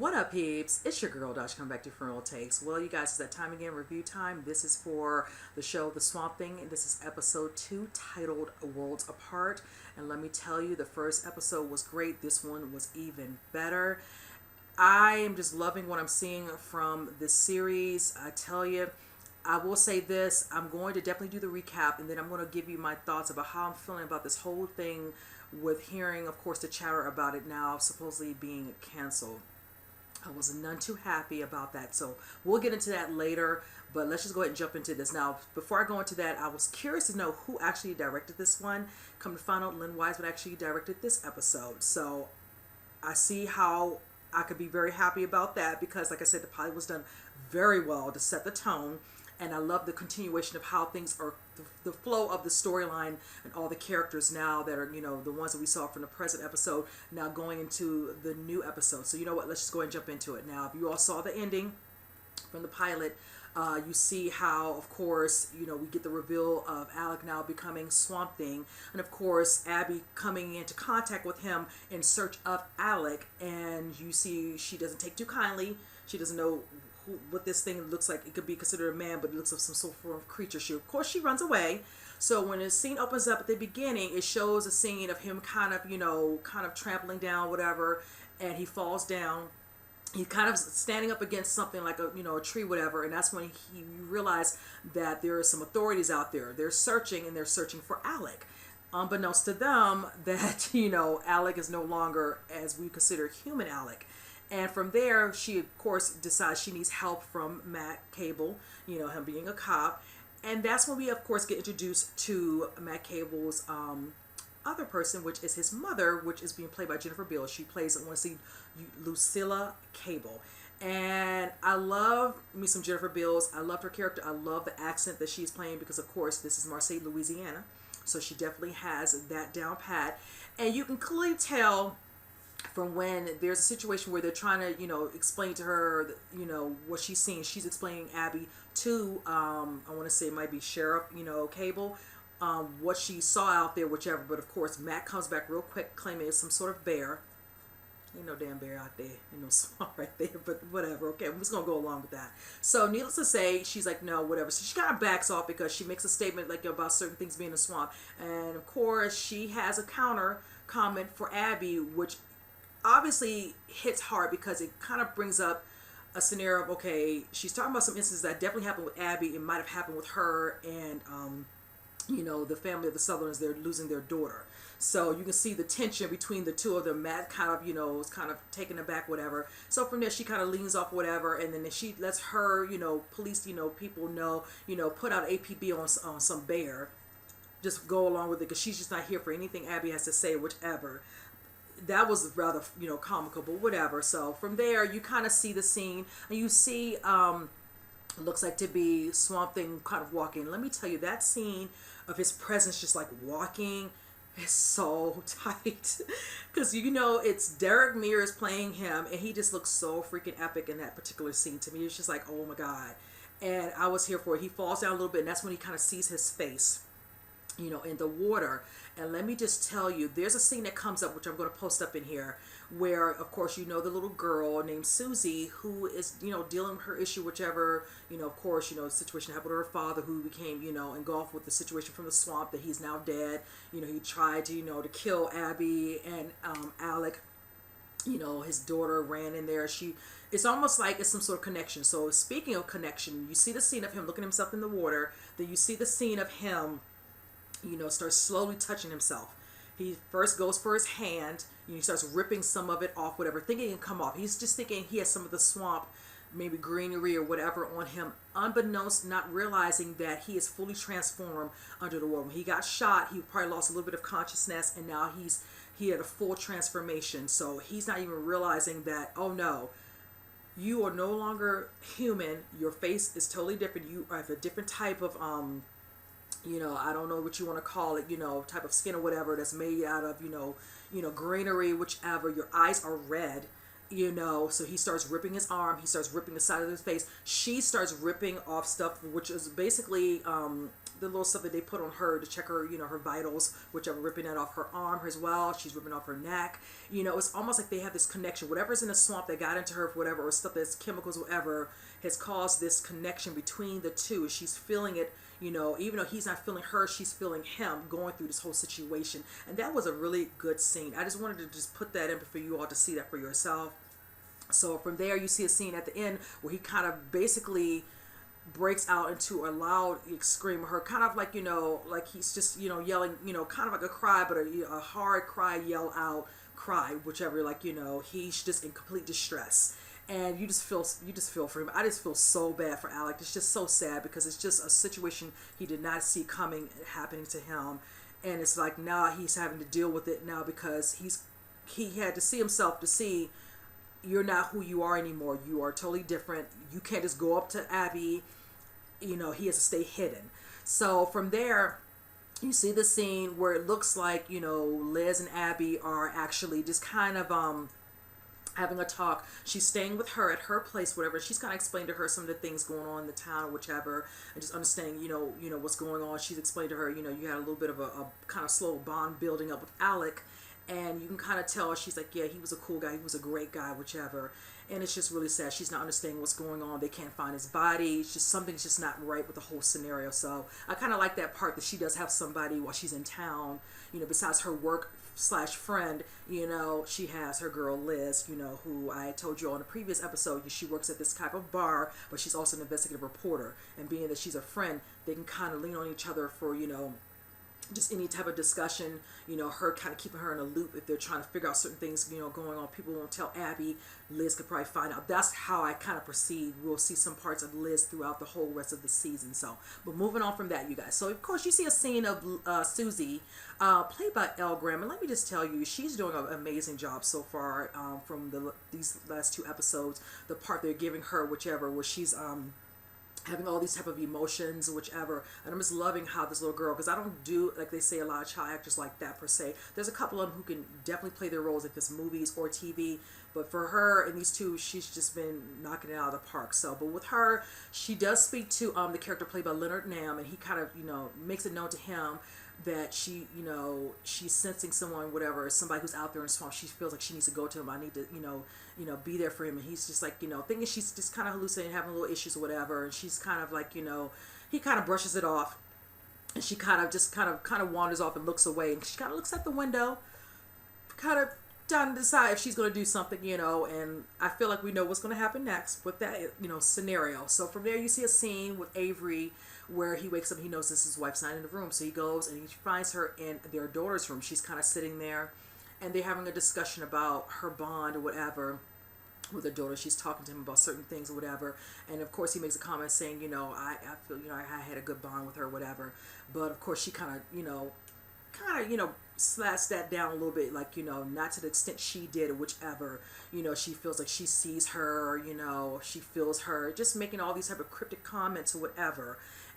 What up, peeps? It's your girl, Dodge, coming back to Funeral Takes. Well, you guys, it's that time again, review time. This is for the show The Swamp Thing, and this is episode 2, titled Worlds Apart. And let me tell you, the first episode was great. This one was even better. I am just loving what I'm seeing from this series. I tell you, I will say this, I'm going to definitely do the recap, and then I'm going to give you my thoughts about how I'm feeling about this whole thing with hearing, of course, the chatter about it now supposedly being canceled. I was none too happy about that, so we'll get into that later, but let's just go ahead and jump into this. Now, before I go into that, I was curious to know who actually directed this one. Come to find out, Lynn Wiseman actually directed this episode, so I see how I could be very happy about that, because like I said, the pilot was done very well to set the tone, and I love the continuation of how things are, the flow of the storyline and all the characters now that are, you know, the ones that we saw from the present episode now going into the new episode. So you know what, let's just go ahead and jump into it. Now, if you all saw the ending from the pilot, you see how, of course, you know, we get the reveal of Alec now becoming Swamp Thing, and of course Abby coming into contact with him in search of Alec, and you see she doesn't take too kindly. She doesn't know what this thing looks like. It could be considered a man, but it looks like some sort of creature. Of course, she runs away. So when the scene opens up at the beginning, it shows a scene of him kind of, you know, kind of trampling down, whatever, and he falls down. He's kind of standing up against something like a, you know, a tree, whatever, and that's when you realize that there are some authorities out there. They're searching, and they're searching for Alec. Unbeknownst to them, that, you know, Alec is no longer as we consider human Alec. And from there, she, of course, decides she needs help from Matt Cable, you know, him being a cop. And that's when we, of course, get introduced to Matt Cable's other person, which is his mother, which is being played by Jennifer Beals. She plays, I want to see, Lucilla Cable. And I love me some Jennifer Beals. I loved her character. I love the accent that she's playing because, of course, this is Marseille, Louisiana. So she definitely has that down pat. And you can clearly tell from when there's a situation where they're trying to, you know, explain to her, you know, what she's seeing. She's explaining Abby to, I want to say it might be Sheriff, you know, Cable, what she saw out there, whichever. But of course, Matt comes back real quick claiming it's some sort of bear. Ain't no damn bear out there, ain't no swamp right there, but whatever. Okay, I'm just gonna go along with that. So needless to say, she's like, no, whatever. So she kind of backs off because she makes a statement like about certain things being a swamp. And of course, she has a counter comment for Abby, which obviously hits hard because it kind of brings up a scenario of, okay, she's talking about some instances that definitely happened with Abby. It might have happened with her and, you know, the family of the Southerners. They're losing their daughter. So you can see the tension between the two of them. Matt kind of, you know, is kind of taken aback, whatever. So from there, she kind of leans off, whatever, and then she lets her, you know, police, you know, people know, you know, put out APB on some bear. Just go along with it because she's just not here for anything Abby has to say, whichever. That was rather, you know, comical, but whatever. So from there, you kind of see the scene, and you see, looks like to be Swamp Thing kind of walking. Let me tell you, that scene of his presence just like walking is so tight. Because, you know, it's Derek Mears playing him, and he just looks so freaking epic in that particular scene. To me, it's just like, oh my God. And I was here for it. He falls down a little bit, and that's when he kind of sees his face, you know, in the water. And let me just tell you, there's a scene that comes up, which I'm going to post up in here, where, of course, you know, the little girl named Susie, who is, you know, dealing with her issue, whichever, you know, of course, you know, the situation happened to her father, who became, you know, engulfed with the situation from the swamp, that he's now dead. You know, he tried to, you know, to kill Abby and Alec. You know, his daughter ran in there. It's almost like it's some sort of connection. So speaking of connection, you see the scene of him looking himself in the water. Then you see the scene of him, you know, starts slowly touching himself. He first goes for his hand, he starts ripping some of it off, whatever, thinking it can come off. He's just thinking he has some of the swamp, maybe greenery or whatever on him, unbeknownst, not realizing that he is fully transformed under the water. When he got shot, he probably lost a little bit of consciousness, and now he had a full transformation. So he's not even realizing that, oh no, you are no longer human. Your face is totally different. You have a different type of you know, I don't know what you want to call it, you know, type of skin or whatever, that's made out of, you know, greenery, whichever. Your eyes are red, you know. So he starts ripping his arm, he starts ripping the side of his face. She starts ripping off stuff, which is basically the little stuff that they put on her to check her, her vitals, whichever, ripping that off her arm as well. She's ripping off her neck. It's almost like they have this connection. Whatever's in the swamp that got into her, whatever, or stuff that's chemicals, whatever, has caused this connection between the two. She's feeling it, even though he's not feeling her, she's feeling him going through this whole situation. And that was a really good scene. I just wanted to just put that in for you all to see that for yourself. So from there, you see a scene at the end where he kind of basically breaks out into a loud scream of her, kind of like, like he's just, yelling, kind of like a cry, but a hard cry, yell out cry, whichever, like, he's just in complete distress. And you just feel for him. I just feel so bad for Alec. It's just so sad because it's just a situation he did not see coming happening to him. And it's like now he's having to deal with it now because he had to see himself to see you're not who you are anymore. You are totally different. You can't just go up to Abby. He has to stay hidden. So from there, you see the scene where it looks like, Liz and Abby are actually just kind of having a talk. She's staying with her at her place, whatever. She's kind of explained to her some of the things going on in the town or whichever, and just understanding, what's going on. She's explained to her, you had a little bit of a kind of slow bond building up with Alec. And you can kind of tell, she's like, yeah, he was a cool guy. He was a great guy, whichever. And it's just really sad. She's not understanding what's going on. They can't find his body. It's just something's just not right with the whole scenario. So I kind of like that part that she does have somebody while she's in town, besides her work/friend, she has her girl Liz, who I told you on a previous episode, she works at this type of bar, but she's also an investigative reporter. And being that she's a friend, they can kind of lean on each other for, just any type of discussion, her kind of keeping her in a loop if they're trying to figure out certain things, going on. People won't tell Abby. Liz could probably find out. That's how I kind of proceed. We'll see some parts of Liz throughout the whole rest of the season. So, but moving on from that, you guys. So, of course, you see a scene of Susie, played by Elle Graham. And let me just tell you, she's doing an amazing job so far from these last 2 episodes. The part they're giving her, whichever, where she's having all these type of emotions, whichever. And I'm just loving how this little girl, because I don't do, like they say, a lot of child actors like that per se. There's a couple of them who can definitely play their roles if it's movies or TV. But for her and these 2, she's just been knocking it out of the park. So, but with her, she does speak to the character played by Leonard Nam, and he kind of, makes it known to him that she, she's sensing someone, whatever, somebody who's out there in the swamp. She feels like she needs to go to him. I need to, be there for him. And he's just like, thinking she's just kind of hallucinating, having little issues or whatever. And she's kind of like, he kind of brushes it off. And she kind of wanders off and looks away. And she kind of looks at the window, kind of trying to decide if she's going to do something, and I feel like we know what's going to happen next with that, scenario. So from there, you see a scene with Avery where he wakes up, he knows his wife's not in the room. So he goes and he finds her in their daughter's room. She's kind of sitting there and they're having a discussion about her bond or whatever with her daughter. She's talking to him about certain things or whatever. And of course he makes a comment saying, I feel, I had a good bond with her, whatever. But of course she kind of, slash that down a little bit, like, not to the extent she did or whichever, she feels like she sees her, she feels her, just making all these type of cryptic comments or whatever.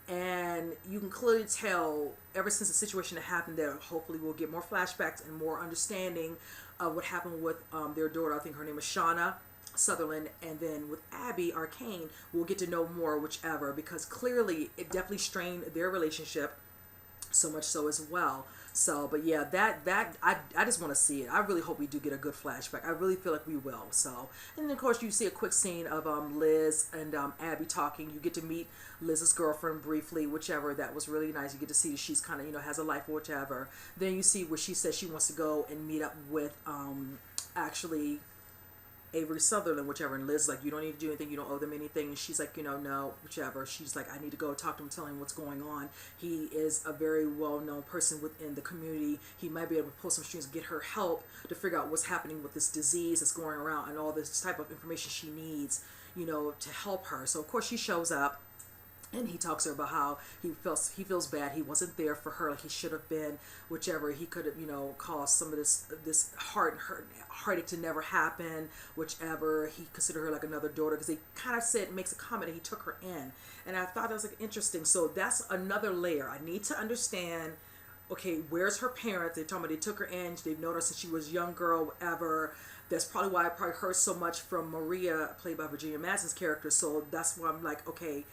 And you can clearly tell ever since the situation that happened that hopefully we'll get more flashbacks and more understanding of what happened with their daughter. I think her name is Shauna Sutherland, and then with Abby Arcane, we'll get to know more, whichever, because clearly it definitely strained their relationship, so much so as well. So, but yeah, I just want to see it. I really hope we do get a good flashback. I really feel like we will. So, and then of course you see a quick scene of Liz and Abby talking. You get to meet Liz's girlfriend briefly, whichever. That was really nice. You get to see that she's kind of, has a life or whichever. Then you see where she says she wants to go and meet up with actually Avery Sutherland, whichever, and Liz like, you don't need to do anything, you don't owe them anything, and she's like, no, whichever. She's like, I need to go talk to him, tell him what's going on. He is a very well-known person within the community. He might be able to pull some strings and get her help to figure out what's happening with this disease that's going around and all this type of information she needs, to help her. So of course she shows up. And he talks to her about how he feels bad. He wasn't there for her like he should have been. Whichever, he could have, caused some of this heartache to never happen. Whichever, he considered her like another daughter because he kind of makes a comment that he took her in, and I thought that was like interesting. So that's another layer. I need to understand. Okay, where's her parents? They're talking about they took her in. They've known her since she was a young girl. Whatever. That's probably why I probably heard so much from Maria, played by Virginia Madsen's character. So that's why I'm like, okay.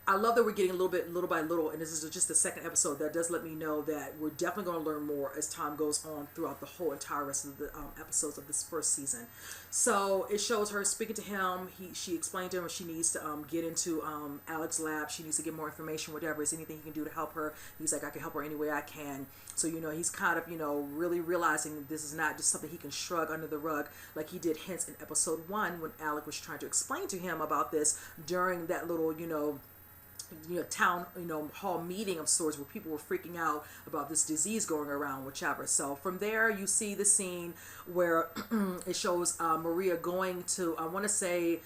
I love that we're getting a little bit, little by little, and this is just the second episode. That does let me know that we're definitely going to learn more as time goes on throughout the whole entire rest of the episodes of this first season. So it shows her speaking to him. She explained to him she needs to get into Alex's lab. She needs to get more information, whatever. Is anything he can do to help her? He's like, I can help her any way I can. So, he's kind of, really realizing this is not just something he can shrug under the rug like he did hints in episode 1 when Alex was trying to explain to him about this during that little, town hall meeting of sorts where people were freaking out about this disease going around, whichever. So from there you see the scene where it shows Maria going to, I want to say,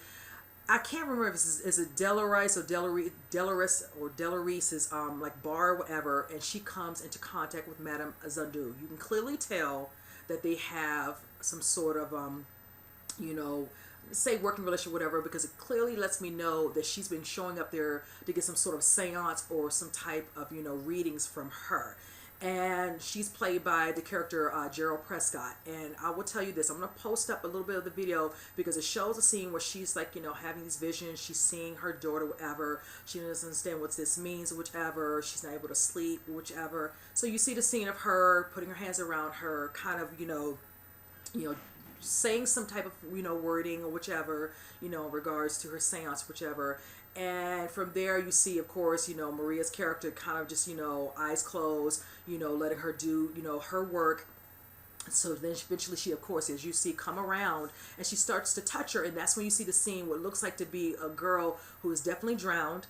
I can't remember if is it Delarice or Delarice's like bar or whatever, and she comes into contact with Madame Zandu. You can clearly tell that they have some sort of say working relationship, whatever, because it clearly lets me know that she's been showing up there to get some sort of seance or some type of readings from her. And she's played by the character Gerald Prescott. And I will tell you this, I'm going to post up a little bit of the video because it shows a scene where she's like, having these visions. She's seeing her daughter, whatever. She doesn't understand what this means, whichever. She's not able to sleep, whichever. So you see the scene of her putting her hands around her, kind of, saying some type of wording or whichever in regards to her seance, whichever. And from there you see, of course, Maria's character kind of just eyes closed, letting her do her work. So then eventually she, of course, as you see, come around and she starts to touch her, and that's when you see the scene what looks like to be a girl who is definitely drowned,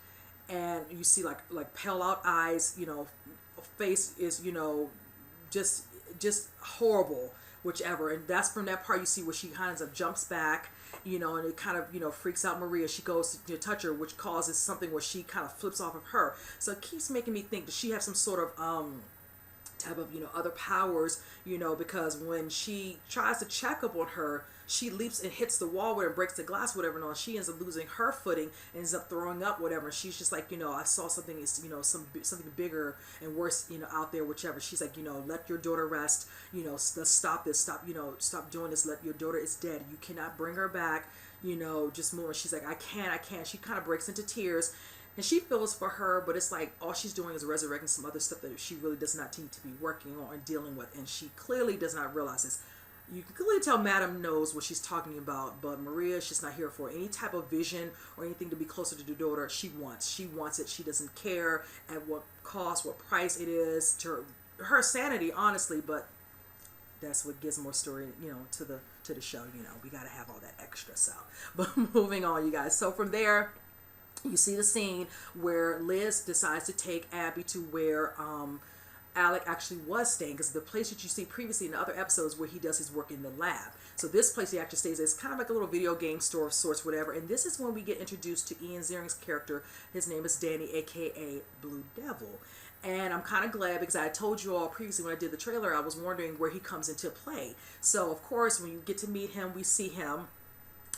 and you see like pale out eyes, face is just horrible, whichever. And that's from that part you see where she kind of jumps back, and it kind of freaks out Maria. She goes to touch her, which causes something where she kind of flips off of her. So it keeps making me think, does she have some sort of type of other powers, because when she tries to check up on her, she leaps and hits the wall with her, breaks the glass, whatever, and she ends up losing her footing, ends up throwing up, whatever. And she's just like, I saw something, something bigger and worse, out there, whichever. She's like, let your daughter rest, let's stop this, stop doing this. Let your daughter is dead. You cannot bring her back, just move. And she's like, I can't. She kind of breaks into tears. And she feels for her, but it's like all she's doing is resurrecting some other stuff that she really does not need to be working on and dealing with. And she clearly does not realize this. You can clearly tell Madam knows what she's talking about, but Maria, she's not here for any type of vision or anything to be closer to the daughter. She wants it. She doesn't care at what cost, what price it is to her sanity, honestly. But that's what gives more story, to the show. We got to have all that extra stuff. But moving on, you guys. So from there, you see the scene where Liz decides to take Abby to where Alec actually was staying, because the place that you see previously in the other episodes where he does his work in the lab. So this place he actually stays, it's kind of like a little video game store of sorts, whatever. And this is when we get introduced to Ian Ziering's character. His name is Danny, aka Blue Devil. And I'm kind of glad, because I told you all previously when I did the trailer, I was wondering where he comes into play. So of course, when you get to meet him, we see him.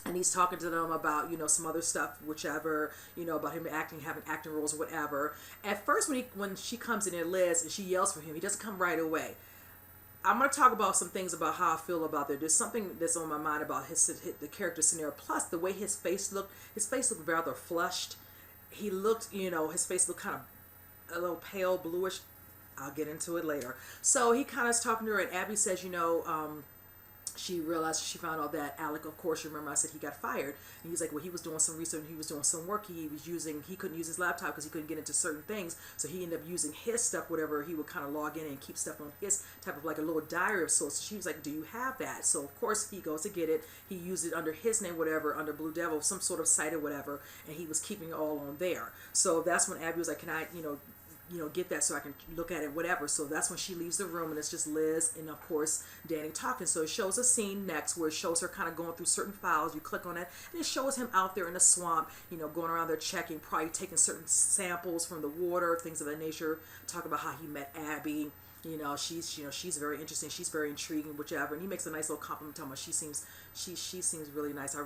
And he's talking to them about, some other stuff, whichever, about him having acting roles or whatever. At first, when she comes in there, Liz, and she yells for him, he doesn't come right away. I'm going to talk about some things about how I feel about that. There's something that's on my mind about the character scenario. Plus, the way his face looked rather flushed. He looked, his face looked kind of a little pale, bluish. I'll get into it later. So he kind of is talking to her, and Abby says, she realized, she found out that Alec, of course, you remember I said he got fired. And he's like, well, he was doing some research, he was doing some work. He couldn't use his laptop because he couldn't get into certain things. So he ended up using his stuff, whatever. He would kind of log in and keep stuff on his type of like a little diary of sorts. So she was like, do you have that? So of course he goes to get it. He used it under his name, whatever, under Blue Devil, some sort of site or whatever. And he was keeping it all on there. So that's when Abby was like, can I, get that so I can look at it, whatever. So that's when she leaves the room, and it's just Liz and, of course, Danny talking. So it shows a scene next where it shows her kind of going through certain files. You click on it, and it shows him out there in the swamp, going around there checking, probably taking certain samples from the water, things of that nature, talking about how he met Abby. She's very interesting. She's very intriguing, whichever. And he makes a nice little compliment, talking about she seems really nice. I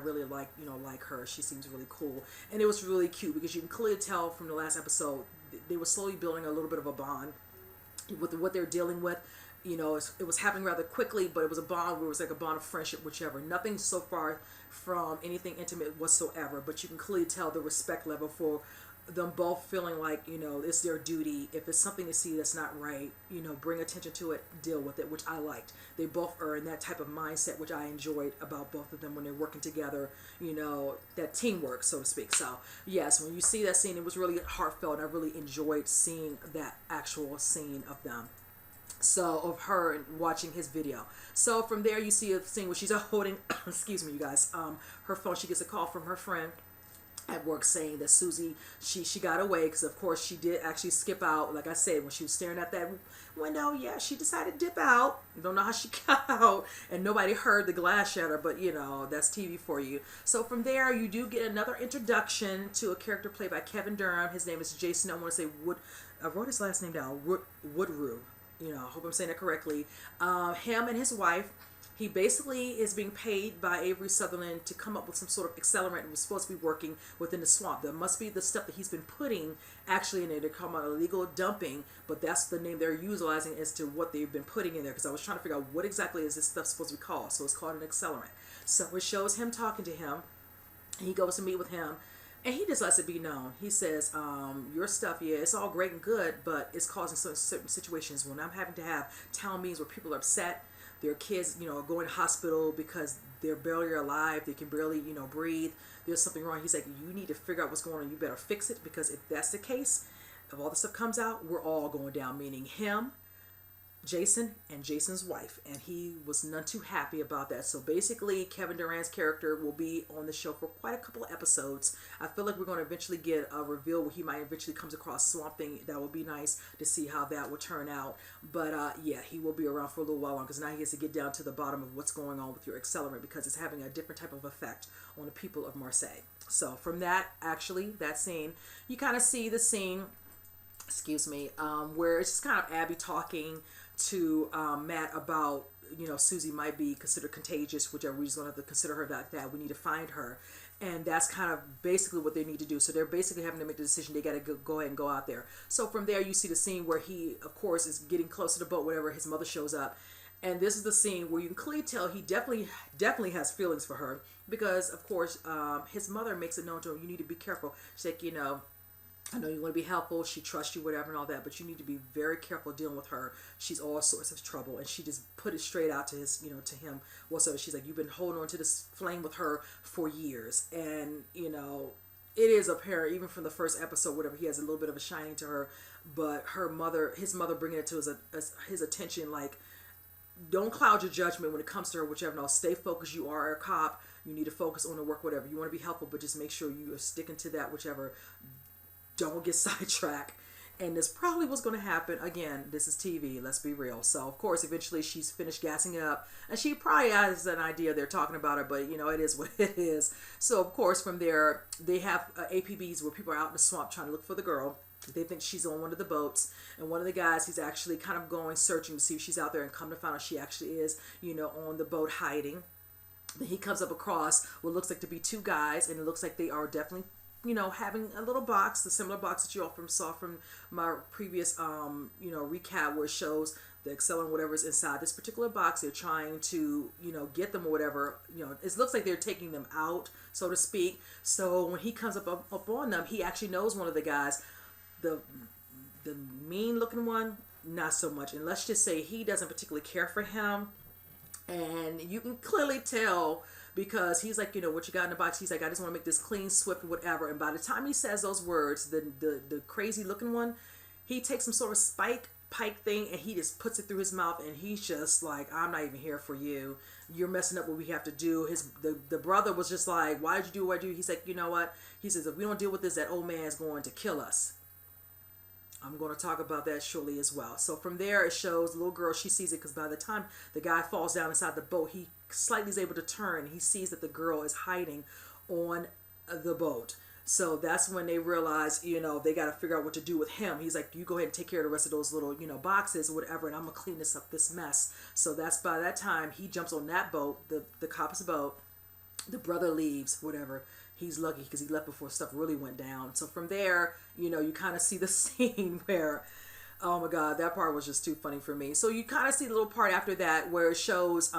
really like her. She seems really cool. And it was really cute because you can clearly tell from the last episode, they were slowly building a little bit of a bond with what they're dealing with. It was happening rather quickly, but it was a bond where it was like a bond of friendship, whichever. Nothing so far from anything intimate whatsoever, but you can clearly tell the respect level for them both feeling like, it's their duty. If it's something they see that's not right, bring attention to it, deal with it, which I liked. They both are in that type of mindset, which I enjoyed about both of them when they're working together, that teamwork, so to speak. So yes, when you see that scene, it was really heartfelt, and I really enjoyed seeing that actual scene of them. So of her watching his video. So from there you see a scene where she's holding excuse me, you guys, her phone. She gets a call from her friend at work saying that Susie, she got away, because of course she did actually skip out. Like I said, when she was staring at that window, yeah, she decided to dip out. Don't know how she got out, and nobody heard the glass shatter, but that's TV for you. So from there you do get another introduction to a character played by Kevin Durham. His name is Jason, I want to say Wood, I wrote his last name down, Woodrue. I hope I'm saying that correctly. Him and his wife, he basically is being paid by Avery Sutherland to come up with some sort of accelerant, and was supposed to be working within the swamp. There must be the stuff that he's been putting actually in there. They're calling it illegal dumping, but that's the name they're utilizing as to what they've been putting in there, because I was trying to figure out what exactly is this stuff supposed to be called. So it's called an accelerant. So it shows him talking to him, and he goes to meet with him. And he just lets it be known. He says, your stuff, yeah, it's all great and good, but it's causing certain situations when I'm having to have town meetings where people are upset. Their kids, are going to hospital because they're barely alive. They can barely, breathe. There's something wrong. He's like, you need to figure out what's going on. You better fix it, because if that's the case, if all this stuff comes out, we're all going down, meaning him, Jason, and Jason's wife. And he was none too happy about that. So basically Kevin Durant's character will be on the show for quite a couple of episodes. I feel like we're going to eventually get a reveal where he might eventually comes across Swamp Thing. That would be nice to see how that will turn out. But yeah, he will be around for a little while longer, because now he has to get down to the bottom of what's going on with your accelerant, because it's having a different type of effect on the people of Marseille. So from that scene, you kind of see the scene, where it's just kind of Abby talking to Matt about, Susie might be considered contagious, whichever we just going to have to consider her like that. We need to find her. And that's kind of basically what they need to do. So they're basically having to make the decision. They got to go ahead and go out there. So from there, you see the scene where he, of course, is getting close to the boat, whatever. His mother shows up. And this is the scene where you can clearly tell he definitely has feelings for her. Because, of course, his mother makes it known to him, you need to be careful. She's like, I know you want to be helpful, she trusts you, whatever and all that, but you need to be very careful dealing with her. She's all sorts of trouble. And she just put it straight out to his, to him. Whatsoever. She's like, you've been holding on to this flame with her for years. And, it is apparent, even from the first episode, whatever, he has a little bit of a shining to her. But his mother bringing it to his attention, like, don't cloud your judgment when it comes to her, whichever. No, stay focused. You are a cop. You need to focus on the work, whatever. You want to be helpful, but just make sure you are sticking to that, whichever. Don't get sidetracked. And this probably was going to happen. Again, this is TV. Let's be real. So, of course, eventually she's finished gassing up. And she probably has an idea they're talking about her. But, it is what it is. So, of course, from there, they have APBs where people are out in the swamp trying to look for the girl. They think she's on one of the boats. And one of the guys, he's actually kind of going searching to see if she's out there. And come to find out she actually is, on the boat hiding. Then he comes up across what looks like to be two guys. And it looks like they are definitely having a little box, the similar box that you all saw from my previous, recap, where it shows the accelerant, whatever is inside this particular box. They're trying to, get them or whatever. It looks like they're taking them out, so to speak. So when he comes up on them, he actually knows one of the guys. The mean looking one, not so much. And let's just say he doesn't particularly care for him. And you can clearly tell, because he's like, what you got in the box? He's like, I just want to make this clean, swift, whatever. And by the time he says those words, the crazy looking one, he takes some sort of pike thing, and he just puts it through his mouth, and he's just like, I'm not even here for you. You're messing up what we have to do. The brother was just like, why did you do what I do? He's like, you know what? He says, if we don't deal with this, that old man is going to kill us. I'm going to talk about that shortly as well. So from there, it shows the little girl, she sees it, because by the time the guy falls down inside the boat, he slightly is able to turn. He sees that the girl is hiding on the boat. So that's when they realize, they got to figure out what to do with him. He's like, you go ahead and take care of the rest of those little, boxes or whatever, and I'm going to clean this mess. So that's by that time, he jumps on that boat, the cop's boat. The brother leaves, whatever. He's lucky because he left before stuff really went down. So from there, you kind of see the scene where, oh my God, that part was just too funny for me. So you kind of see the little part after that where it shows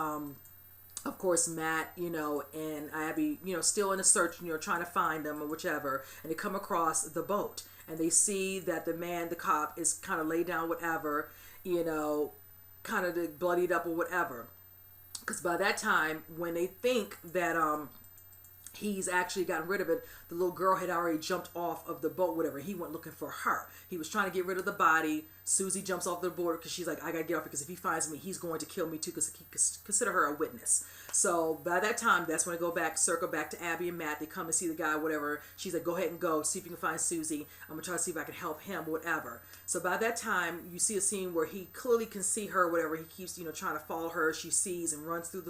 Of course, Matt, and Abby, still in a search, trying to find them or whichever, and they come across the boat, and they see that the cop, is kind of laid down, whatever, kind of bloodied up or whatever. Because by that time, when they think that he's actually gotten rid of it, the little girl had already jumped off of the boat, whatever. He went looking for her. He was trying to get rid of the body. Susie jumps off the board because she's like, I gotta get off, because if he finds me, he's going to kill me too, because he consider her a witness. So by that time, that's when I circle back to Abby and Matt. They come and see the guy, whatever. She's like, go ahead and go, see if you can find Susie. I'm gonna try to see if I can help him, whatever. So by that time, you see a scene where he clearly can see her, whatever. He keeps, trying to follow her. She sees and runs through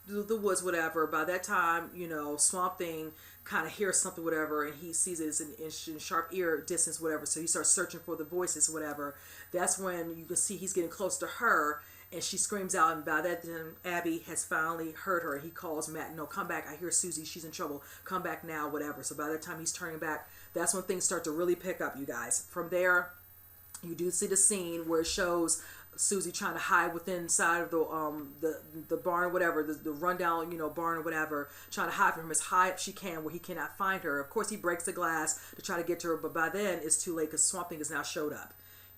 the woods, whatever. By that time, Swamp Thing kind of hears something, whatever, and he sees it in sharp ear distance, whatever. So he starts searching for the voices, whatever. That's when you can see he's getting close to her, and she screams out, and by that time, Abby has finally heard her. He calls Matt, no, come back. I hear Susie. She's in trouble. Come back now, whatever. So by the time he's turning back, that's when things start to really pick up, you guys. From there, you do see the scene where it shows Susie trying to hide within inside of the barn, whatever, the rundown, barn or whatever, trying to hide from him as high as she can where he cannot find her. Of course, he breaks the glass to try to get to her, but by then it's too late because Swamp Thing has now showed up.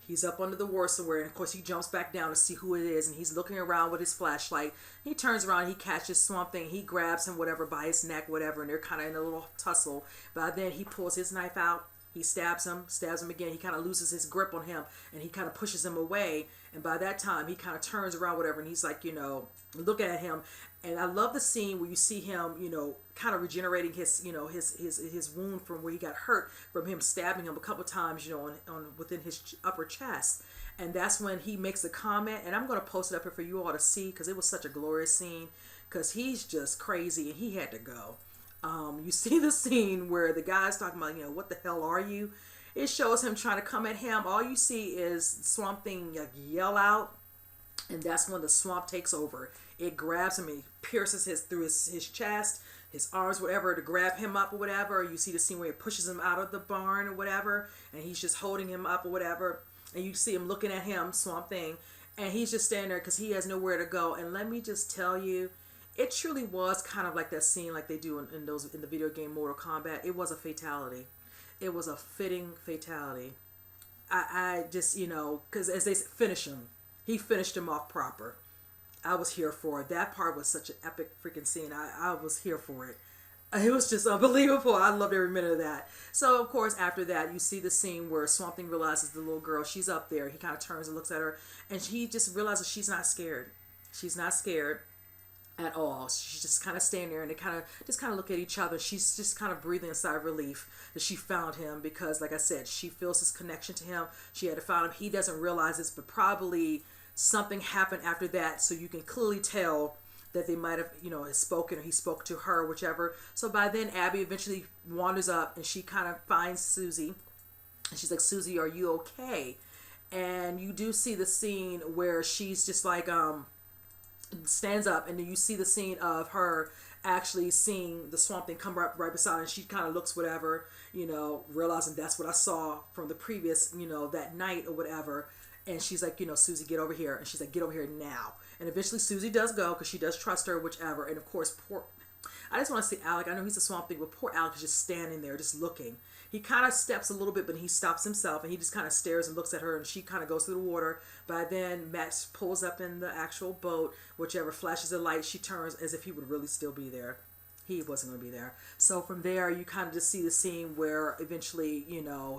He's up under the wall somewhere, and of course he jumps back down to see who it is, and he's looking around with his flashlight. He turns around, he catches Swamp Thing, he grabs him, whatever, by his neck, whatever, and they're kind of in a little tussle. By then he pulls his knife out. He stabs him again. He kind of loses his grip on him, and he kind of pushes him away. And by that time, he kind of turns around, whatever, and he's like, looking at him. And I love the scene where you see him, kind of regenerating his, his wound from where he got hurt from him stabbing him a couple times, on within his upper chest. And that's when he makes a comment, and I'm going to post it up here for you all to see, because it was such a glorious scene, because he's just crazy, and he had to go. You see the scene where the guy's talking about, what the hell are you? It shows him trying to come at him. All you see is Swamp Thing yell out, and that's when the swamp takes over. It grabs him and pierces through his chest, his arms, whatever, to grab him up or whatever. You see the scene where it pushes him out of the barn or whatever, and he's just holding him up or whatever. And you see him looking at him, Swamp Thing, and he's just standing there because he has nowhere to go. And let me just tell you, it truly was kind of like that scene like they do in the video game Mortal Kombat. It was a fatality. It was a fitting fatality. I just, because as they finish him, he finished him off proper. I was here for it. That part was such an epic freaking scene. I was here for it. It was just unbelievable. I loved every minute of that. So, of course, after that, you see the scene where Swamp Thing realizes the little girl, she's up there. He kind of turns and looks at her, and he just realizes she's not scared. She's not scared at all. She's just kind of standing there, and they kind of look at each other. She's just kind of breathing a sigh of relief that she found him, because like I said, she feels this connection to him. She had to find him. He doesn't realize this, but probably something happened after that, so you can clearly tell that they might have, has spoken, or he spoke to her, whichever. So by then, Abby eventually wanders up, and she kind of finds Susie, and she's like, Susie, are you okay? And you do see the scene where she's just like, stands up, and then you see the scene of her actually seeing the Swamp Thing come right beside her, and she kind of looks, whatever, realizing that's what I saw from the previous, that night or whatever. And she's like, Susie, get over here. And she's like, get over here now. And eventually Susie does go, because she does trust her, whichever. And of course, I just want to see Alec. I know he's a Swamp Thing, but poor Alec is just standing there, just looking. He kind of steps a little bit, but he stops himself, and he just kind of stares and looks at her, and she kind of goes through the water. By then, Matt pulls up in the actual boat, whichever, flashes a light. She turns as if he would really still be there. He wasn't going to be there. So from there, you kind of just see the scene where eventually,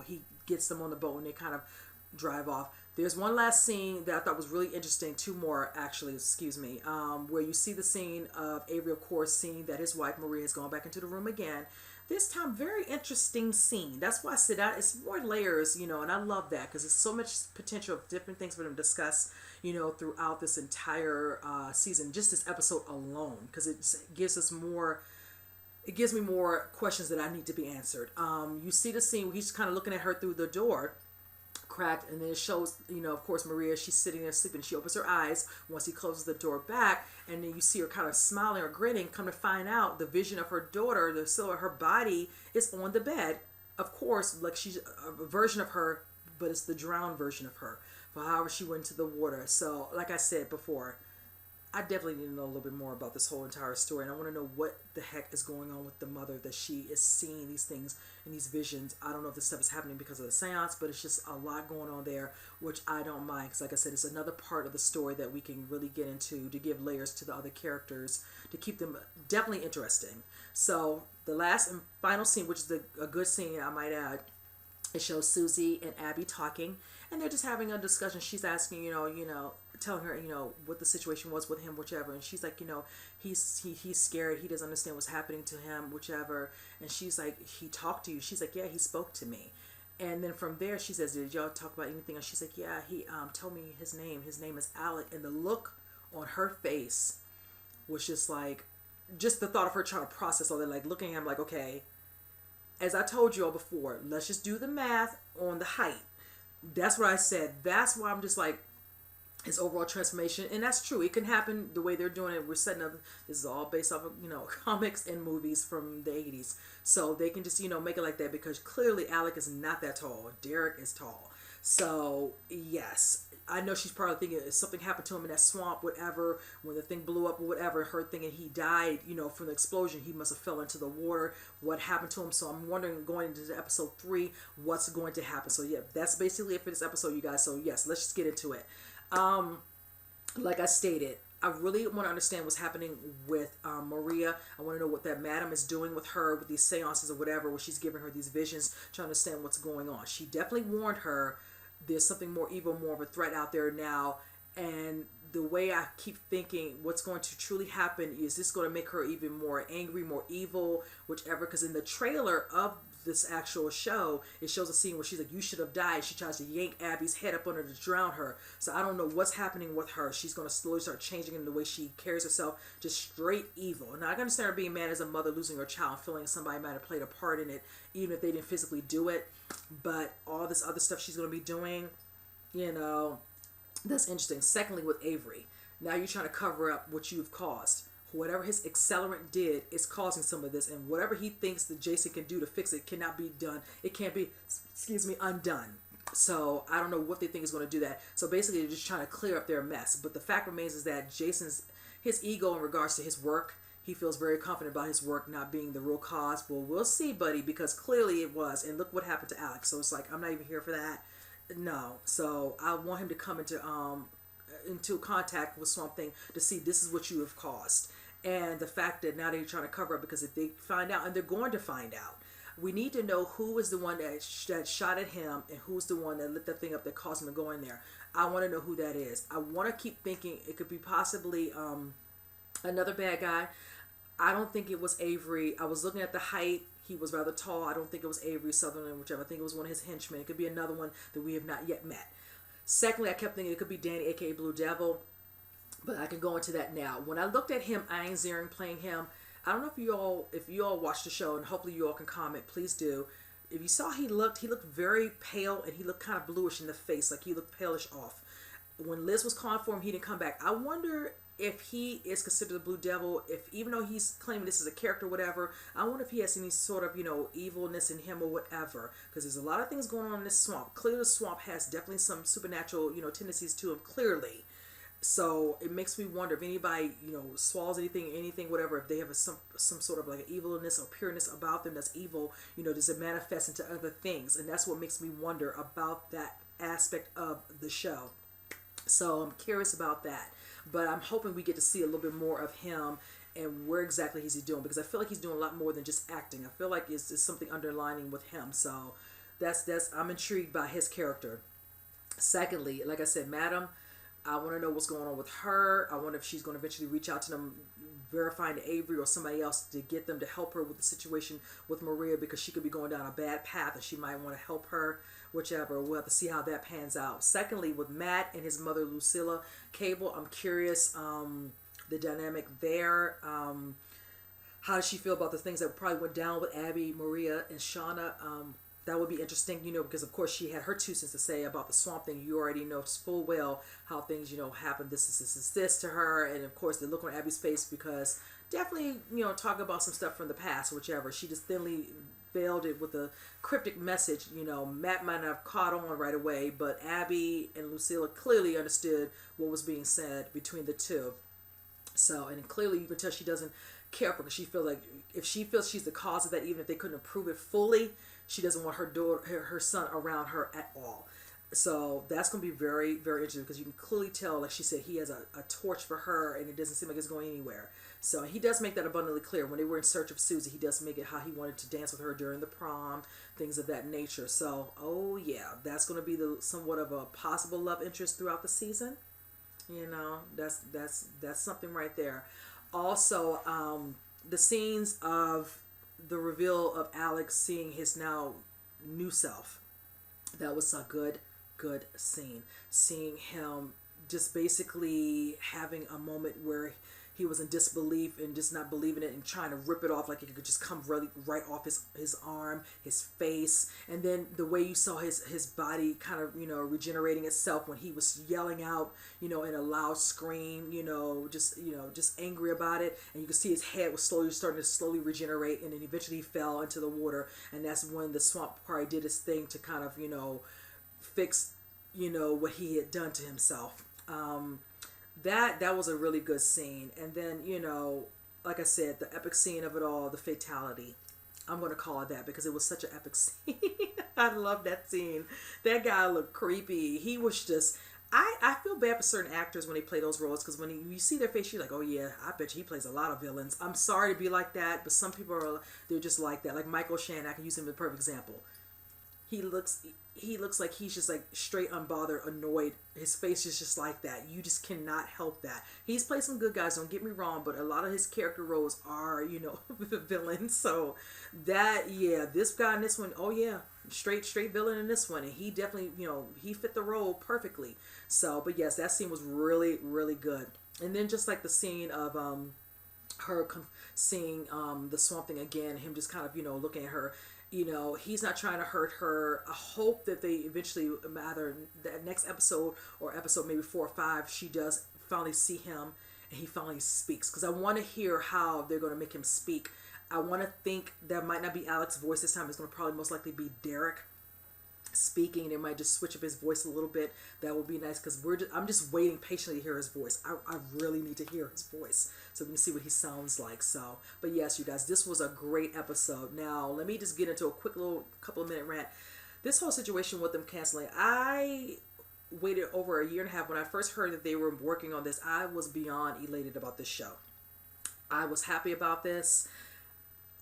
he gets them on the boat, and they kind of drive off. There's one last scene that I thought was really interesting. Two more, actually, where you see the scene of Avery, of course, seeing that his wife, Maria, has gone back into the room again. This time, very interesting scene. That's why I said that it's more layers, and I love that, because there's so much potential of different things for them to discuss, throughout this entire season, just this episode alone, because it gives us more. It gives me more questions that I need to be answered. You see the scene where he's kind of looking at her through the door, cracked, and then it shows, of course, Maria, she's sitting there sleeping. She opens her eyes once he closes the door back, and then you see her kind of smiling or grinning. Come to find out, the vision of her daughter, her body is on the bed. Of course, like she's a version of her, but it's the drowned version of her, for however she went into the water. So, like I said before, I definitely need to know a little bit more about this whole entire story, and I want to know what the heck is going on with the mother, that she is seeing these things and these visions. I don't know if this stuff is happening because of the seance, but it's just a lot going on there, which I don't mind, because like I said, it's another part of the story that we can really get into to give layers to the other characters to keep them definitely interesting. So the last and final scene, which is a good scene, I might add, it shows Susie and Abby talking, and they're just having a discussion. She's asking, telling her, what the situation was with him, whichever. And she's like, he's scared. He doesn't understand what's happening to him, whichever. And she's like, he talked to you? She's like, yeah, he spoke to me. And then from there, she says, did y'all talk about anything? And she's like, yeah, he told me his name. His name is Alec. And the look on her face was just like, just the thought of her trying to process all that, like looking at him like, okay, as I told you all before, let's just do the math on the height. That's what I said. That's why I'm just like, his overall transformation. And that's true. It can happen the way they're doing it. We're setting up, this is all based off of, comics and movies from the 80s. So they can just, make it like that, because clearly Alec is not that tall. Derek is tall. So, yes. I know she's probably thinking if something happened to him in that swamp, whatever, when the thing blew up or whatever, her thinking he died, from the explosion, he must have fell into the water. What happened to him? So I'm wondering, going into episode 3, what's going to happen. So yeah, that's basically it for this episode, you guys. So yes, let's just get into it. Like I stated, I really want to understand what's happening with Maria. I want to know what that madam is doing with her, with these seances or whatever, where she's giving her these visions, trying to understand what's going on. She definitely warned her there's something more evil, more of a threat out there now. And the way I keep thinking, what's going to truly happen, is this going to make her even more angry, more evil, whichever? Because in the trailer of this actual show, it shows a scene where she's like, you should have died. She tries to yank Abby's head up under to drown her. So I don't know what's happening with her. She's going to slowly start changing in the way she carries herself, just straight evil. Now I can understand her being mad as a mother, losing her child, feeling somebody might have played a part in it, even if they didn't physically do it. But all this other stuff she's going to be doing, that's interesting. Secondly, with Avery, now you're trying to cover up what you've caused. Whatever his accelerant did is causing some of this, and whatever he thinks that Jason can do to fix it cannot be done. It can't be, undone. So I don't know what they think is going to do that. So basically, they're just trying to clear up their mess. But the fact remains is that his ego in regards to his work, he feels very confident about his work not being the real cause. Well, we'll see, buddy, because clearly it was. And look what happened to Alex. So it's like, I'm not even here for that. No. So I want him to come into contact with Swamp Thing to see this is what you have caused. And the fact that now they're trying to cover up, because if they find out, and they're going to find out, we need to know who is the one that shot at him, and who's the one that lit that thing up that caused him to go in there. I want to know who that is. I want to keep thinking it could be possibly another bad guy. I don't think it was Avery. I was looking at the height. He was rather tall. I don't think it was Avery Sutherland, whichever. I think it was one of his henchmen. It could be another one that we have not yet met. Secondly, I kept thinking it could be Danny, aka Blue Devil, but I can go into that now. When I looked at him, Ian Ziering playing him, I don't know if you all watched the show, and hopefully you all can comment. Please do. If you saw, he looked very pale, and he looked kind of bluish in the face, like he looked palish off. When Liz was calling for him, he didn't come back. I wonder if he is considered the Blue Devil, if even though he's claiming this is a character or whatever, I wonder if he has any sort of, evilness in him or whatever, because there's a lot of things going on in this swamp. Clearly the swamp has definitely some supernatural, tendencies to him, clearly. So it makes me wonder if anybody, swallows anything, whatever, if they have some sort of like evilness or pureness about them that's evil, does it manifest into other things? And that's what makes me wonder about that aspect of the show. So I'm curious about that. But I'm hoping we get to see a little bit more of him and where exactly is he doing, because I feel like he's doing a lot more than just acting. I feel like it's something underlining with him. So I'm intrigued by his character. Secondly, like I said, Madam, I want to know what's going on with her. I wonder if she's going to eventually reach out to them, verifying to Avery or somebody else to get them to help her with the situation with Maria, because she could be going down a bad path and she might want to help her, whichever. We'll have to see how that pans out. Secondly, with Matt and his mother Lucilla Cable, I'm curious the dynamic there. How does she feel about the things that probably went down with Abby, Maria, and Shauna? That would be interesting, because of course she had her 2 cents to say about the Swamp Thing. You already know full well how things, happen. This to her. And of course the look on Abby's face, because definitely, talk about some stuff from the past, whichever. She just thinly veiled it with a cryptic message. Matt might not have caught on right away, but Abby and Lucilla clearly understood what was being said between the two. So, and clearly you can tell she doesn't care for, because she feels like if she feels she's the cause of that, even if they couldn't prove it fully, she doesn't want her daughter, her son around her at all. So that's going to be very, very interesting, because you can clearly tell, like she said, he has a torch for her, and it doesn't seem like it's going anywhere. So he does make that abundantly clear. When they were in search of Susie, he does make it how he wanted to dance with her during the prom, things of that nature. So, oh yeah, that's going to be the somewhat of a possible love interest throughout the season. That's something right there. Also, the scenes of the reveal of Alex seeing his now new self, that was a good scene. Seeing him just basically having a moment where he was in disbelief and just not believing it and trying to rip it off, like it could just come really right off his arm, his face. And then the way you saw his body kind of, regenerating itself when he was yelling out, in a loud scream, just angry about it. And you could see his head was starting to regenerate, and then eventually he fell into the water. And that's when the swamp party did its thing to kind of, fix, what he had done to himself. That was a really good scene. And then, like I said, the epic scene of it all, the fatality. I'm going to call it that because it was such an epic scene. I love that scene. That guy looked creepy. He was just... I feel bad for certain actors when they play those roles, because when you see their face, you're like, oh yeah, I bet you he plays a lot of villains. I'm sorry to be like that, but some people they're just like that. Like Michael Shannon, I can use him as a perfect example. He looks like he's just like straight unbothered, annoyed. His face is just like that. You just cannot help that. He's played some good guys, don't get me wrong, but a lot of his character roles are, villains. So this guy in this one, oh yeah, straight villain in this one. And he definitely, he fit the role perfectly. So, but yes, that scene was really, really good. And then just like the scene of her seeing the Swamp Thing again, him just kind of, looking at her. He's not trying to hurt her. I hope that they eventually, either the next episode or episode maybe 4 or 5, she does finally see him and he finally speaks. Because I want to hear how they're going to make him speak. I want to think that might not be Alex's voice this time. It's going to probably most likely be Derek speaking. They might just switch up his voice a little bit. That would be nice, because I'm just waiting patiently to hear his voice. I really need to hear his voice so we can see what he sounds like. So, but yes, you guys, this was a great episode. Now let me just get into a quick little couple of minute rant. This whole situation with them canceling, I waited over a year and a half. When I first heard that they were working on this, I was beyond elated about this show. I was happy about this.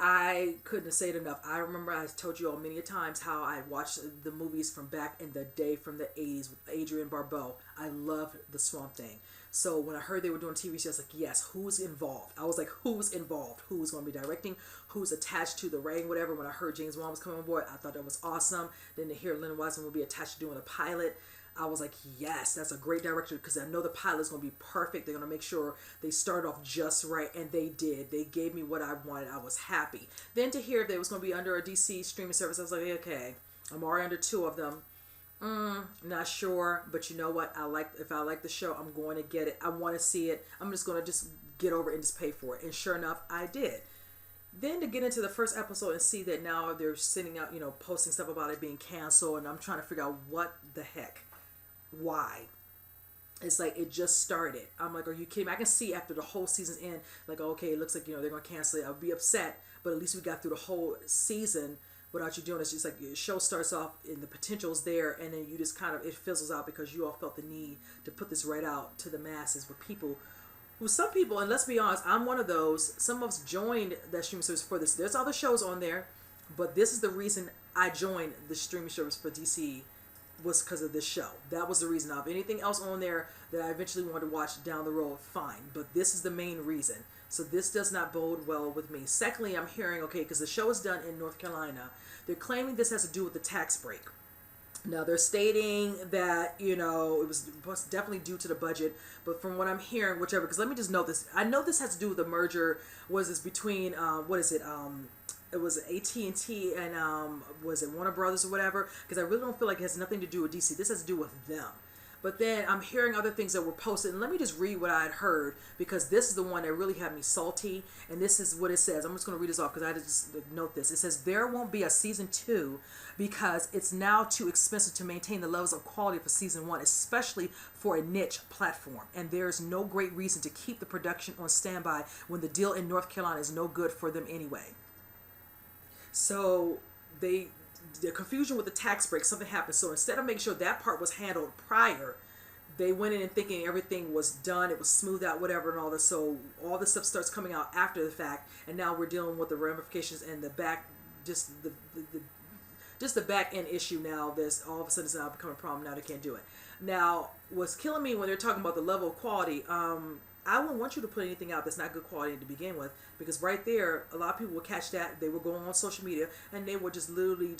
I couldn't say it enough. I remember I told you all many times how I watched the movies from back in the day from the 80s with Adrienne Barbeau. I loved the Swamp Thing. So when I heard they were doing TV shows, I was like, yes, who's involved? I was like, who's involved? Who's going to be directing? Who's attached to the writing, whatever. When I heard James Wan was coming on board, I thought that was awesome. Then to hear Lynn Wiseman will be attached to doing a pilot, I was like, yes, that's a great director, because I know the pilot's going to be perfect. They're going to make sure they start off just right, and they did. They gave me what I wanted. I was happy. Then to hear that it was going to be under a DC streaming service, I was like, okay, I'm already under 2 of them. Not sure, but you know what? If I like the show, I'm going to get it. I want to see it. I'm just going to get over it and just pay for it. And sure enough, I did. Then to get into the first episode and see that now they're sending out, posting stuff about it being canceled, and I'm trying to figure out what the heck. Why? It's like it just started. I'm like, are you kidding me? I can see after the whole season's end, like, okay, it looks like they're gonna cancel it. I'll be upset, but at least we got through the whole season without you doing it. It's just like your show starts off and the potential's there, and then you just kind of it fizzles out because you all felt the need to put this right out to the masses with people. With some people, and let's be honest, I'm one of those. Some of us joined that streaming service for this. There's other shows on there, but this is the reason I joined the streaming service for DC. Was because of this show. That was the reason. Now, if anything else on there that I eventually wanted to watch down the road, fine. But this is the main reason. So this does not bode well with me. Secondly, I'm hearing, okay, because the show is done in North Carolina, they're claiming this has to do with the tax break. Now, they're stating that, it was definitely due to the budget. But from what I'm hearing, whichever, because let me just note this. I know this has to do with the merger, was this between, it was AT&T and was it Warner Brothers or whatever, because I really don't feel like it has nothing to do with DC. This has to do with them. But then I'm hearing other things that were posted, and let me just read what I had heard, because this is the one that really had me salty, and this is what it says. I'm just going to read this off because I just note this. It says, there won't be a season 2 because it's now too expensive to maintain the levels of quality for season 1, especially for a niche platform, and there's no great reason to keep the production on standby when the deal in North Carolina is no good for them anyway. So the confusion with the tax break, something happened. So instead of making sure that part was handled prior, they went in and thinking everything was done, it was smoothed out, whatever, and all this. So all this stuff starts coming out after the fact, and now we're dealing with the ramifications and the back, just the back end issue. Now this all of a sudden it's now becoming a problem. Now they can't do it. Now what's killing me when they're talking about the level of quality, I wouldn't want you to put anything out that's not good quality to begin with, because right there, a lot of people will catch that. They were going on social media and they would just literally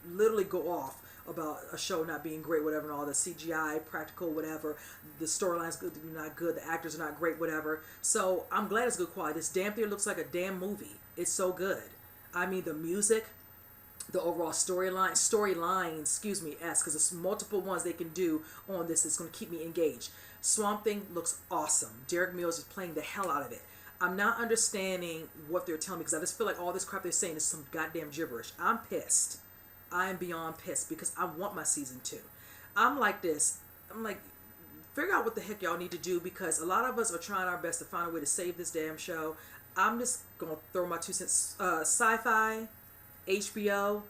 literally go off about a show not being great, whatever, and all the CGI, practical, whatever, the storyline's good, not good, the actors are not great, whatever. So I'm glad it's good quality. This damn thing looks like a damn movie. It's so good. I mean, the music, the overall storylines, because there's multiple ones they can do on this. It's going to keep me engaged. Swamp Thing looks awesome. Derek Mills is playing the hell out of it. I'm not understanding what they're telling me, because I just feel like all this crap they're saying is some goddamn gibberish. I'm pissed. I am beyond pissed, because I want my season 2. I'm like this. I'm like, figure out what the heck y'all need to do, because a lot of us are trying our best to find a way to save this damn show. I'm just going to throw my 2 cents. Sci-Fi, HBO,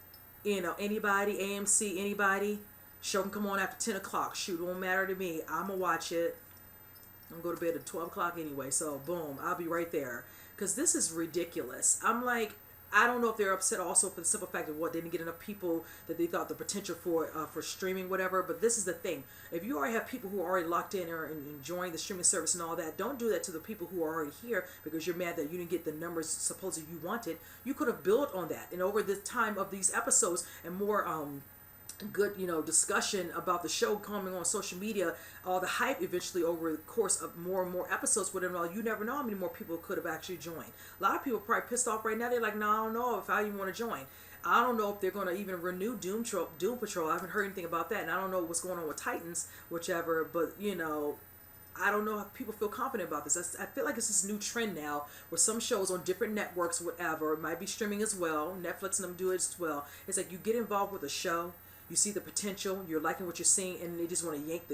anybody, AMC, anybody, show can come on after 10 o'clock. Shoot, it won't matter to me. I'm going to watch it. I'm going to go to bed at 12 o'clock anyway, so boom, I'll be right there. Because this is ridiculous. I'm like, I don't know if they're upset also for the simple fact of what, they didn't get enough people that they thought the potential for streaming, whatever. But this is the thing. If you already have people who are already locked in or enjoying the streaming service and all that, don't do that to the people who are already here because you're mad that you didn't get the numbers supposedly you wanted. You could have built on that. And over the time of these episodes and more good discussion about the show coming on social media, all the hype eventually over the course of more and more episodes with it and all, you never know how many more people could have actually joined. A lot of people are probably pissed off right now. They're like, no, I don't know if I even want to join. I don't know if they're going to even renew Doom Patrol. I haven't heard anything about that, and I don't know what's going on with Titans, whichever, but I don't know how people feel confident about this. I feel like it's this new trend now where some shows on different networks, whatever, it might be streaming as well, Netflix and them do it as well. It's like you get involved with a show, you see the potential, you're liking what you're seeing, and they just want to yank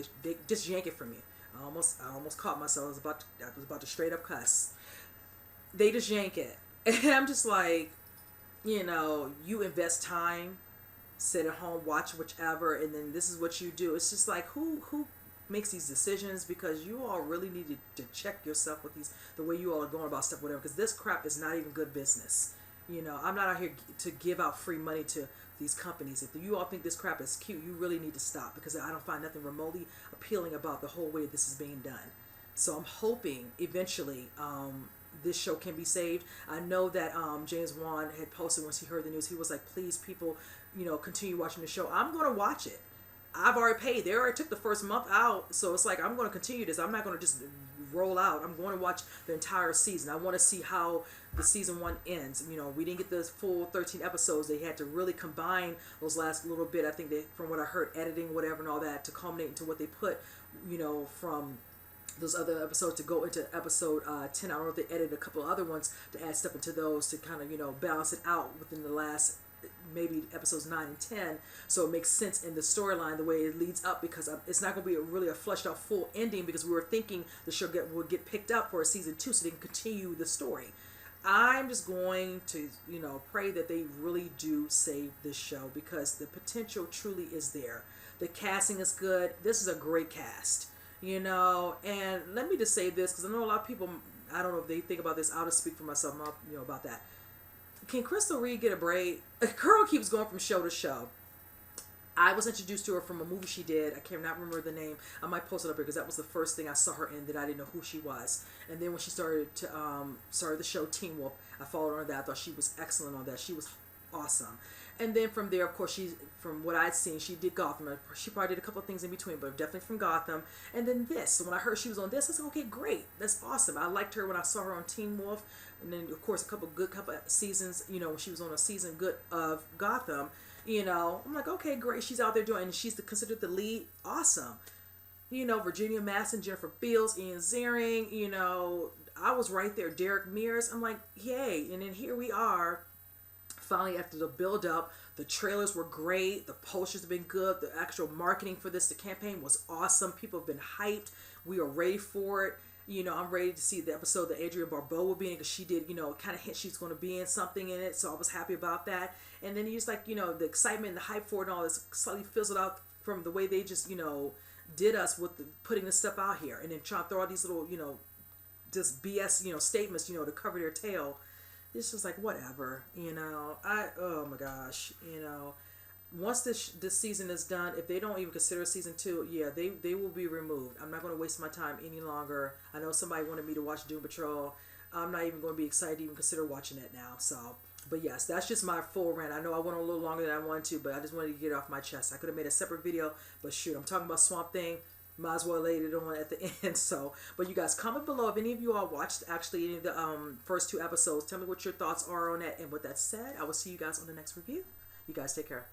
it from you. I almost caught myself. I was about to straight up cuss. They just yank it. And I'm just like, you invest time, sit at home, watch whichever, and then this is what you do. It's just like, who makes these decisions? Because you all really need to check yourself with the way you all are going about stuff, whatever, because this crap is not even good business. I'm not out here to give out free money to these companies. If you all think this crap is cute, you really need to stop, because I don't find nothing remotely appealing about the whole way this is being done. So I'm hoping eventually this show can be saved. I know that James Wan had posted once he heard the news, he was like, please people, continue watching the show. I'm going to watch it. I've already paid. They already took the first month out, so it's like, I'm going to continue this. I'm not going to just roll out. I'm going to watch the entire season. I want to see how the season 1 ends. We didn't get the full 13 episodes. They had to really combine those last little bit. I think from what I heard, editing, whatever, and all that, to culminate into what they put, from those other episodes to go into episode 10. I don't know if they edited a couple of other ones to add stuff into those to kind of, balance it out within the last maybe episodes 9 and 10, so it makes sense in the storyline the way it leads up, because it's not going to be really a fleshed out full ending, because we were thinking the show would get picked up for a season 2 so they can continue the story. I'm just going to pray that they really do save this show, because the potential truly is there. The casting is good. This is a great cast, and let me just say this, because I know a lot of people, I don't know if they think about this, I'll just speak for myself, about that. Can Crystal Reed get a break? A girl keeps going from show to show. I was introduced to her from a movie she did. I cannot remember the name. I might post it up here because that was the first thing I saw her in that I didn't know who she was. And then when she started the show Teen Wolf, I followed her on that. I thought she was excellent on that. She was awesome. And then from there, of course, from what I'd seen, she did Gotham. She probably did a couple of things in between, but definitely from Gotham. And then this. So when I heard she was on this, I said, okay, great. That's awesome. I liked her when I saw her on Teen Wolf. And then, of course, a couple of seasons, when she was on a season good of Gotham. I'm like, okay, great. She's out there doing, and she's considered the lead. Awesome. Virginia Madsen, Jennifer Beals, Ian Ziering, I was right there. Derek Mears. I'm like, yay. And then here we are. Finally, after the build up, the trailers were great. The posters have been good. The actual marketing for the campaign was awesome. People have been hyped. We are ready for it. I'm ready to see the episode that Adrienne Barbeau will be in, because she did, kind of hint she's going to be in something in it. So I was happy about that. And then just like, the excitement and the hype for it and all this slightly fizzled out from the way they just, did us with putting this stuff out here. And then trying to throw all these little, just BS, statements, to cover their tail. It's just like, whatever, oh my gosh, once this season is done, if they don't even consider season 2, yeah, they will be removed. I'm not going to waste my time any longer. I know somebody wanted me to watch Doom Patrol. I'm not even going to be excited to even consider watching it now. So, but yes, that's just my full rant. I know I went a little longer than I wanted to, but I just wanted to get it off my chest. I could have made a separate video, but shoot, I'm talking about Swamp Thing. Might as well lay it on at the end. So, but you guys, comment below if any of you all watched actually any of the first 2 episodes. Tell me what your thoughts are on that. And with that said, I will see you guys on the next review. You guys take care.